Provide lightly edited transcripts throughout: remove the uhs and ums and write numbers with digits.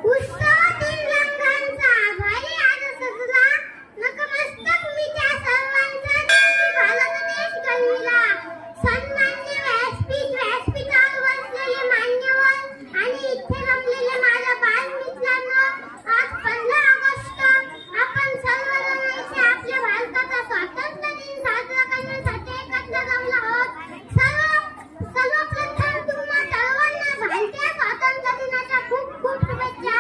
उत्सव तीन रंगांचा भारी आज सजला नतमस्तक मी त्या सर्वांचा ज्यांनी भारत देश घडविला. सन्माननीय व्यासपीठावर बसलेले मान्यवर आणि इथे जमलेले माझ्या बालमित्रांनो, आज 15 ऑगस्ट आपण सर्वजण इथे आपल्या भारताचा स्वातंत्र्य दिन साजरा करण्यासाठी एकत्र जमलो आहोत. सर्वप्रथम तुम्हा सर्वांना भारतीय स्वातंत्र्य दिनाच्या खूप खूप शुभेच्छा.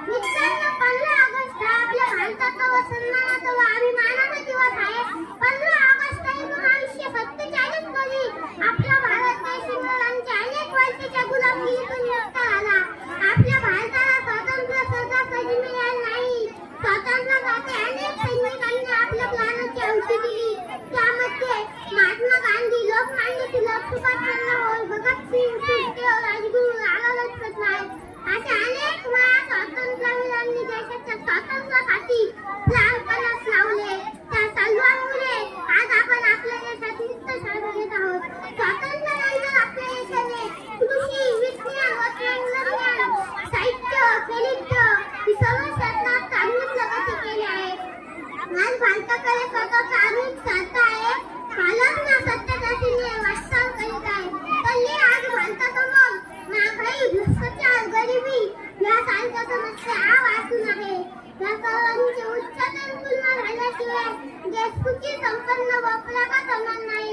मित्रांनो, 15 ऑगस्ट हा आपल्या भारताचा व सन्मानाचा व अभिमानाचा दिवस आहे. 15 ऑगस्ट 1947 रोजी आपला भारत देश इंग्रजांच्या अनेक वर्षाच्या गुलामीतून मुक्त झाला. आपल्या भारताला स्वातंत्र्य सहसा कधी मिळाले नाही. स्वातंत्र्यासाठी अनेक सैनिकांनी आपल्या प्राणाची आहुती दिली. त्यामध्ये महात्मा गांधी, लोकमान्य टिळक, सुभाषचंद्र बोस, भगतसिंग, सुखदेव, राजगुरू, लाला लजपत राय अशा अनेक वेळा स्वातंत्र्यवीरांनी देशाच्या स्वातंत्र्यासाठी प्राणपणास लावले. त्या सर्वांमुळे आज आपण आपल्या देशात नित्य साजरे घेत आहोत. स्वातंत्र्यानंतर आपल्या देशाने कृषी, विज्ञान व तंत्रज्ञान, साहित्य, साहित्य ही सर्व क्षेत्रात चांगली प्रगती केली आहे. आज भारताकडे स्वतःचा आधुनिक साधन आहे. पालकना सत्यतेने वाटचाल करीत आहे. तरी आज भारतासमोर महागाई, भ्रष्टाचार, गरिबी यासारख्या समस्या वाढून आहे. या सर्वांची उच्चतम तुलना झाल्याशिवाय देश सुखी, संपन्न व प्रगत होणार नाही.